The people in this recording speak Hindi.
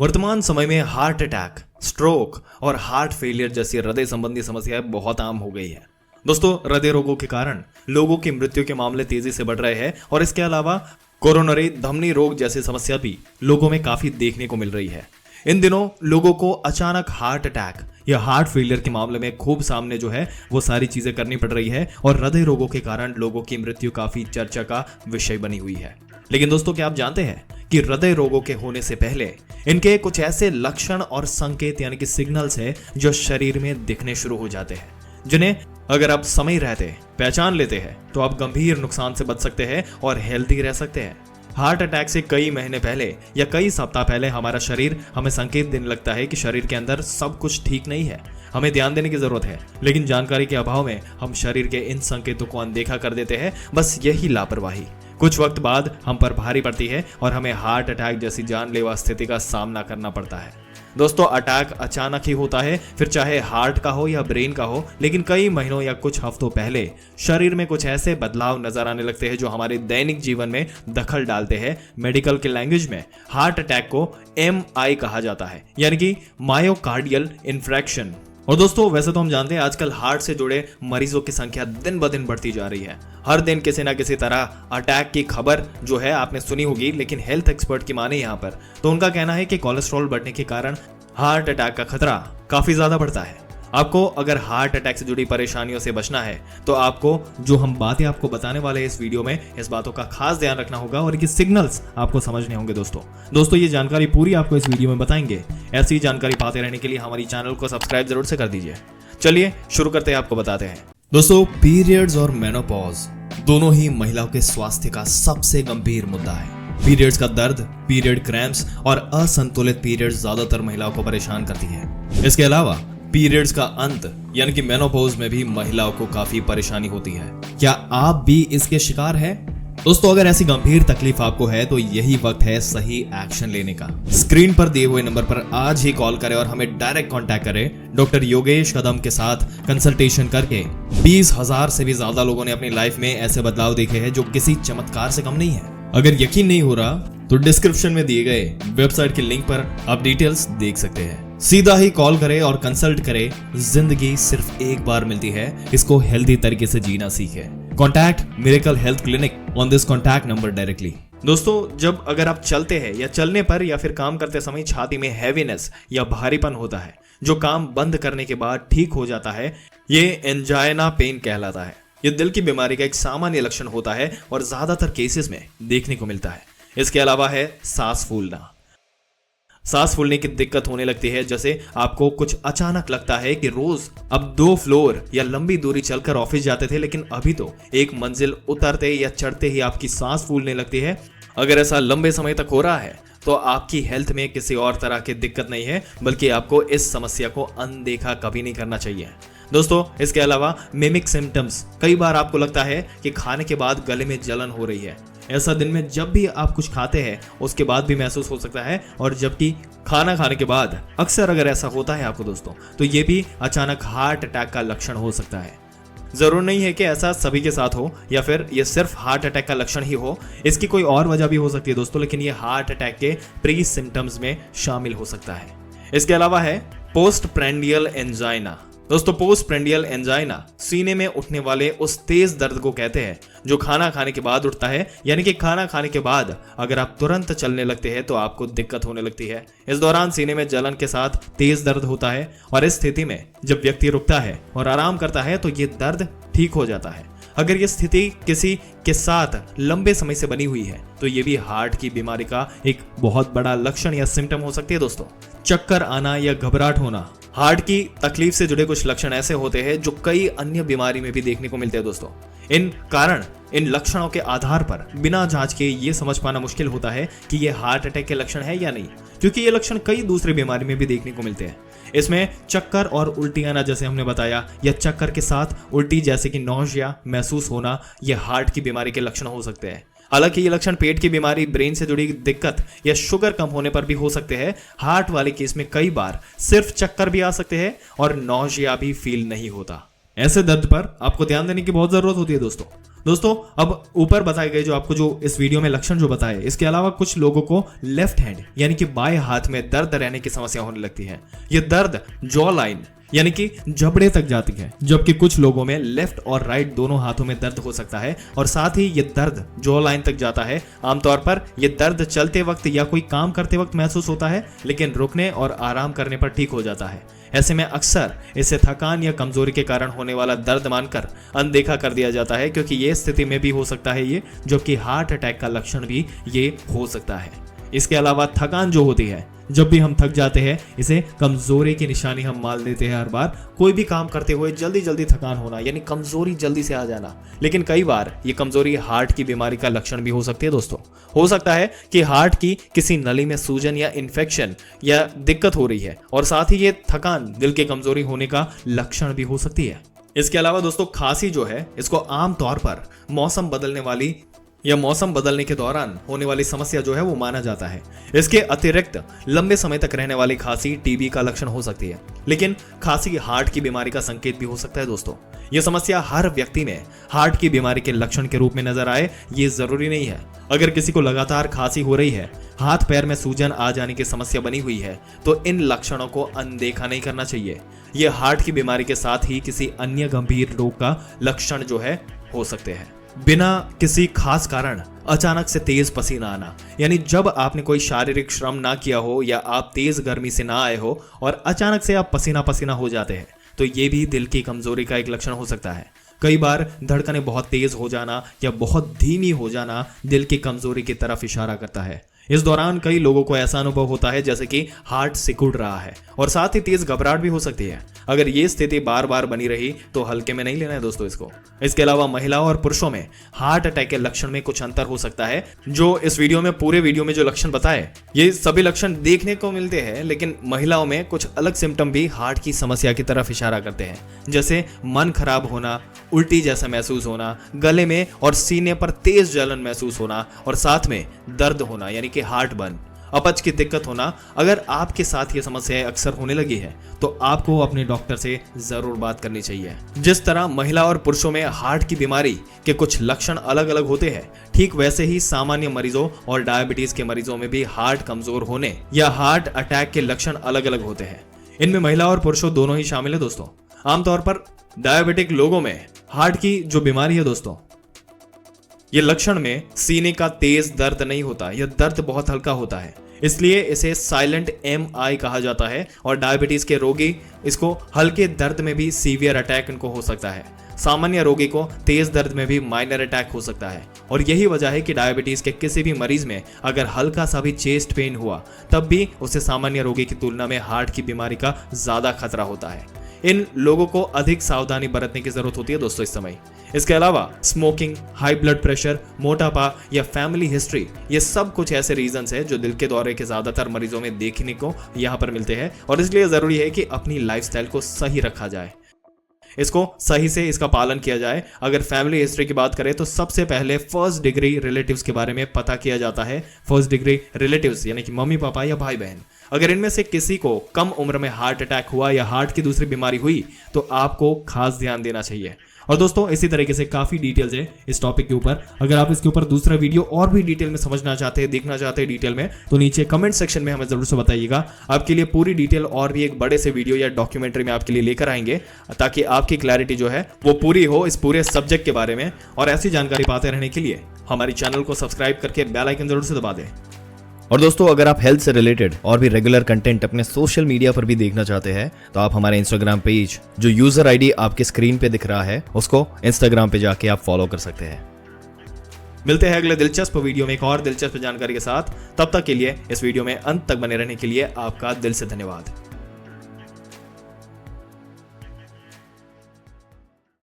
वर्तमान समय में हार्ट अटैक, स्ट्रोक और हार्ट फेलियर जैसी हृदय संबंधी समस्याएं बहुत आम हो गई है। दोस्तों, हृदय रोगों के कारण लोगों की मृत्यु के मामले तेजी से बढ़ रहे हैं और इसके अलावा कोरोनरी धमनी रोग जैसी समस्या भी लोगों में काफी देखने को मिल रही है। इन दिनों लोगों को अचानक हार्ट अटैक या हार्ट फेलियर के मामले में खूब सामने जो है वो सारी चीजें करनी पड़ रही है और हृदय रोगों के कारण लोगों की मृत्यु काफी चर्चा का विषय बनी हुई है। लेकिन दोस्तों, क्या आप जानते हैं कि हृदय रोगों के होने से पहले इनके कुछ ऐसे लक्षण और संकेत यानी कि सिग्नल्स है जो शरीर में दिखने शुरू हो जाते हैं, जिन्हें अगर आप समय रहते पहचान लेते हैं तो आप गंभीर नुकसान से बच सकते हैं और हेल्दी रह सकते हैं। हार्ट अटैक से कई महीने पहले या कई सप्ताह पहले हमारा शरीर हमें संकेत देने लगता है कि शरीर के अंदर सब कुछ ठीक नहीं है, हमें ध्यान देने की जरूरत है। लेकिन जानकारी के अभाव में हम शरीर के इन संकेतों को अनदेखा कर देते हैं। बस यही लापरवाही कुछ वक्त बाद हम पर भारी पड़ती है और हमें हार्ट अटैक जैसी जानलेवा स्थिति का सामना करना पड़ता है। दोस्तों, अटैक अचानक ही होता है, फिर चाहे हार्ट का हो या ब्रेन का हो, लेकिन कई महीनों या कुछ हफ्तों पहले शरीर में कुछ ऐसे बदलाव नजर आने लगते हैं जो हमारे दैनिक जीवन में दखल डालते हैं। मेडिकल के लैंग्वेज में हार्ट अटैक को MI कहा जाता है, यानी कि मायोकार्डियल इन्फ्रैक्शन। और दोस्तों, वैसे तो हम जानते हैं आजकल हार्ट से जुड़े मरीजों की संख्या दिन ब दिन बढ़ती जा रही है। हर दिन किसी ना किसी तरह अटैक की खबर जो है आपने सुनी होगी, लेकिन हेल्थ एक्सपर्ट की माने यहाँ पर तो उनका कहना है कि कोलेस्ट्रॉल बढ़ने के कारण हार्ट अटैक का खतरा काफी ज्यादा बढ़ता है। आपको अगर हार्ट अटैक से जुड़ी परेशानियों से बचना है तो आपको जो हम बातें आपको बताने वाले हैं इस वीडियो में, इस बातों का खास ध्यान रखना होगा और ये सिग्नल्स आपको समझने होंगे। दोस्तों ये जानकारी पूरी आपको इस वीडियो में बताएंगे। ऐसी जानकारी पाते रहने के लिए हमारी चैनल को सब्सक्राइब जरूर से कर दीजिए। चलिए शुरू करते हैं, आपको बताते हैं। दोस्तों, पीरियड्स और मेनोपॉज दोनों ही महिलाओं के स्वास्थ्य का सबसे गंभीर मुद्दा है। पीरियड्स का दर्द, पीरियड क्रैम्प्स और असंतुलित पीरियड्स ज्यादातर महिलाओं को परेशान करती है। इसके अलावा पीरियड्स का अंत यानी कि मेनोपॉज में भी महिलाओं को काफी परेशानी होती है। क्या आप भी इसके शिकार हैं? दोस्तों, अगर ऐसी गंभीर तकलीफ आपको है तो यही वक्त है सही एक्शन लेने का। स्क्रीन पर दिए हुए नंबर पर आज ही कॉल करें और हमें डायरेक्ट कांटेक्ट करें। डॉक्टर योगेश कदम के साथ कंसल्टेशन करके 20,000 से भी ज्यादा लोगों ने अपनी लाइफ में ऐसे बदलाव देखे हैं जो किसी चमत्कार से कम नहीं है। अगर यकीन नहीं हो रहा तो डिस्क्रिप्शन में दिए गए वेबसाइट के लिंक पर आप डिटेल्स देख सकते हैं। सीधा ही कॉल करें और कंसल्ट करें। जिंदगी सिर्फ एक बार मिलती है, इसको हेल्दी तरीके से जीना सीखें। Contact miracle health clinic on this contact number directly. दोस्तों, जब अगर आप चलते हैं या चलने पर या फिर काम करते समय छाती में हैवीनेस या भारीपन होता है जो काम बंद करने के बाद ठीक हो जाता है, ये एंजाइना पेन कहलाता है। ये दिल की बीमारी का एक सामान्य लक्षण होता है और ज्यादातर केसेस में देखने को मिलता है। इसके अलावा है सांस फूलना। सांस फूलने की दिक्कत होने लगती है जैसे आपको कुछ अचानक लगता है कि रोज अब 2 फ्लोर या लंबी दूरी चलकर ऑफिस जाते थे, लेकिन अभी तो एक मंजिल उतरते या चढ़ते ही आपकी सांस फूलने लगती है। अगर ऐसा लंबे समय तक हो रहा है तो आपकी हेल्थ में किसी और तरह की दिक्कत नहीं है, बल्कि आपको इस समस्या को अनदेखा कभी नहीं करना चाहिए। दोस्तों, इसके अलावा मिमिक सिम्टम्स, कई बार आपको लगता है कि खाने के बाद गले में जलन हो रही है। ऐसा दिन में जब भी आप कुछ खाते हैं उसके बाद भी महसूस हो सकता है, और जबकि खाना खाने के बाद अक्सर अगर ऐसा होता है आपको दोस्तों, तो ये भी अचानक हार्ट अटैक का लक्षण हो सकता है। जरूर नहीं है कि ऐसा सभी के साथ हो या फिर ये सिर्फ हार्ट अटैक का लक्षण ही हो, इसकी कोई और वजह भी हो सकती है दोस्तों, लेकिन ये हार्ट अटैक के प्री सिम्टम्स में शामिल हो सकता है। इसके अलावा है पोस्ट प्रेंडियल एंजाइना। दोस्तों, पोस्ट प्रेंडियल एंजाइना सीने में उठने वाले उस तेज दर्द को कहते हैं जो खाना खाने के बाद उठता है, यानी कि खाना खाने के बाद अगर आप तुरंत चलने लगते हैं तो आपको दिक्कत होने लगती है। इस दौरान सीने में जलन के साथ तेज दर्द होता है और इस स्थिति में जब व्यक्ति रुकता है और आराम करता है तो ये दर्द ठीक हो जाता है। अगर ये स्थिति किसी के साथ लंबे समय से बनी हुई है तो ये भी हार्ट की बीमारी का एक बहुत बड़ा लक्षण या सिम्टम हो सकती है। दोस्तों, चक्कर आना या घबराहट होना हार्ट की तकलीफ से जुड़े कुछ लक्षण ऐसे होते हैं जो कई अन्य बीमारी में भी देखने को मिलते हैं। दोस्तों, इन लक्षणों के आधार पर बिना जांच के ये समझ पाना मुश्किल होता है कि ये हार्ट अटैक के लक्षण है या नहीं, क्योंकि ये लक्षण कई दूसरी बीमारी में भी देखने को मिलते हैं। इसमें चक्कर और उल्टी आना जैसे हमने बताया, या चक्कर के साथ उल्टी जैसे कि नौजिया महसूस होना, ये हार्ट की बीमारी के लक्षण हो सकते हैं। हालांकि ये लक्षण पेट की बीमारी, ब्रेन से जुड़ी दिक्कत या शुगर कम होने पर भी हो सकते हैं। हार्ट वाले केस में कई बार सिर्फ चक्कर भी आ सकते हैं और नौजिया भी फील नहीं होता। ऐसे दर्द पर आपको ध्यान देने की बहुत जरूरत होती है दोस्तों। दोस्तों अब ऊपर बताए गए जो आपको जो इस वीडियो में लक्षण जो बताए, इसके अलावा कुछ लोगों को लेफ्ट हैंड यानी कि बाएं हाथ में दर्द रहने की समस्या होने लगती है। ये दर्द जॉ लाइन यानी कि जबड़े तक जाती है, जबकि कुछ लोगों में लेफ्ट और राइट दोनों हाथों में दर्द हो सकता है और साथ ही ये दर्द जॉ लाइन तक जाता है। आमतौर पर ये दर्द चलते वक्त या कोई काम करते वक्त महसूस होता है, लेकिन रुकने और आराम करने पर ठीक हो जाता है। ऐसे में अक्सर इसे थकान या कमजोरी के कारण होने वाला दर्द मानकर अनदेखा कर दिया जाता है, क्योंकि ये स्थिति में भी हो सकता है ये, जो कि हार्ट अटैक का लक्षण भी ये हो सकता है। इसके अलावा थकान जो होती है, जब भी हम थक जाते हैं, इसे कमजोरी की निशानी हम मान लेते हैं। हर बार कोई भी काम करते हुए जल्दी जल्दी थकान होना यानी कमजोरी जल्दी से आ जाना, लेकिन कई बार ये कमजोरी हार्ट की बीमारी का लक्षण भी हो सकती है। दोस्तों हो सकता है कि हार्ट की किसी नली में सूजन या इन्फेक्शन या दिक्कत हो रही है और साथ ही ये थकान दिल की कमजोरी होने का लक्षण भी हो सकती है। इसके अलावा दोस्तों खांसी जो है, इसको आमतौर पर मौसम बदलने के दौरान होने वाली समस्या जो है वो माना जाता है। इसके अतिरिक्त लंबे समय तक रहने वाली खांसी टीबी का लक्षण हो सकती है, लेकिन खांसी हार्ट की बीमारी का संकेत भी हो सकता है। दोस्तों यह समस्या हर व्यक्ति में हार्ट की बीमारी के लक्षण के रूप में नजर आए ये जरूरी नहीं है। अगर किसी को लगातार खांसी हो रही है, हाथ पैर में सूजन आ जाने की समस्या बनी हुई है, तो इन लक्षणों को अनदेखा नहीं करना चाहिए। ये हार्ट की बीमारी के साथ ही किसी अन्य गंभीर रोग का लक्षण जो है हो सकते हैं। बिना किसी खास कारण अचानक से तेज पसीना आना, यानी जब आपने कोई शारीरिक श्रम ना किया हो या आप तेज गर्मी से ना आए हो और अचानक से आप पसीना पसीना हो जाते हैं, तो ये भी दिल की कमजोरी का एक लक्षण हो सकता है। कई बार धड़कनें बहुत तेज हो जाना या बहुत धीमी हो जाना दिल की कमजोरी की तरफ इशारा करता है। इस दौरान कई लोगों को ऐसा अनुभव होता है जैसे कि हार्ट सिकुड़ रहा है और साथ ही तेज घबराहट भी हो सकती है। अगर ये स्थिति बार बार बनी रही तो हल्के में नहीं लेना है दोस्तों इसको। इसके अलावा महिलाओं और पुरुषों में हार्ट अटैक के लक्षण में कुछ अंतर हो सकता है। जो इस वीडियो में पूरे वीडियो में जो लक्षण बताए, ये सभी लक्षण देखने को मिलते हैं, लेकिन महिलाओं में कुछ अलग सिम्टम भी हार्ट की समस्या की तरफ इशारा करते हैं, जैसे मन खराब होना, उल्टी जैसा महसूस होना, गले में और सीने पर तेज जलन महसूस होना और साथ में दर्द होना यानी कि हार्ट बर्न, अपच की दिक्कत होना। अगर आपके साथ ये समस्याएं अक्सर होने लगी है तो आपको अपने डॉक्टर से जरूर बात करनी चाहिए। जिस तरह महिला और पुरुषों में हार्ट की बीमारी के कुछ लक्षण अलग अलग होते हैं, ठीक वैसे ही सामान्य मरीजों और डायबिटीज के मरीजों में भी हार्ट कमजोर होने या हार्ट अटैक के लक्षण अलग अलग होते हैं। इनमें महिला और पुरुषों दोनों ही शामिल है। दोस्तों आमतौर पर डायबिटिक लोगों में हार्ट की जो बीमारी है दोस्तों, ये लक्षण में सीने का तेज दर्द नहीं होता, यह दर्द बहुत हल्का होता है, इसलिए इसे साइलेंट MI कहा जाता है। और डायबिटीज के रोगी इसको हल्के दर्द में भी सीवियर अटैक इनको हो सकता है। सामान्य रोगी को तेज दर्द में भी माइनर अटैक हो सकता है। और यही वजह है कि डायबिटीज के किसी भी मरीज में अगर हल्का सा भी चेस्ट पेन हुआ, तब भी उसे सामान्य रोगी की तुलना में हार्ट की बीमारी का ज्यादा खतरा होता है। इन लोगों को अधिक सावधानी बरतने की जरूरत होती है दोस्तों इस समय। इसके अलावा स्मोकिंग, हाई ब्लड प्रेशर, मोटापा या फैमिली हिस्ट्री, ये सब कुछ ऐसे रीजंस है जो दिल के दौरे के ज्यादातर मरीजों में देखने को यहाँ पर मिलते हैं और इसलिए जरूरी है कि अपनी लाइफस्टाइल को सही रखा जाए, इसको सही से इसका पालन किया जाए। अगर फैमिली हिस्ट्री की बात करें तो सबसे पहले फर्स्ट डिग्री रिलेटिव्स के बारे में पता किया जाता है। फर्स्ट डिग्री रिलेटिव्स यानी कि मम्मी पापा या भाई बहन, अगर इनमें से किसी को कम उम्र में हार्ट अटैक हुआ या हार्ट की दूसरी बीमारी हुई तो आपको खास ध्यान देना चाहिए। और दोस्तों इसी तरीके से काफी डिटेल्स है इस टॉपिक के ऊपर। अगर आप इसके ऊपर दूसरा वीडियो और भी डिटेल में समझना चाहते हैं, देखना चाहते हैं डिटेल में, तो नीचे कमेंट सेक्शन में हमें जरूर से बताइएगा। आपके लिए पूरी डिटेल और भी एक बड़े से वीडियो या डॉक्यूमेंट्री में आपके लिए लेकर आएंगे, ताकि आपकी क्लैरिटी जो है वो पूरी हो इस पूरे सब्जेक्ट के बारे में। और ऐसी जानकारी पाते रहने के लिए हमारे चैनल को सब्सक्राइब करके बेल आइकन जरूर से दबा दें। और दोस्तों अगर आप हेल्थ से रिलेटेड और भी रेगुलर कंटेंट अपने सोशल मीडिया पर भी देखना चाहते हैं, तो आप हमारे इंस्टाग्राम पेज, जो यूजर आईडी आपके स्क्रीन पे दिख रहा है, उसको इंस्टाग्राम पे जाके आप फॉलो कर सकते हैं। मिलते हैं अगले दिलचस्प वीडियो में एक और दिलचस्प जानकारी के साथ। तब तक के लिए इस वीडियो में अंत तक बने रहने के लिए आपका दिल से धन्यवाद।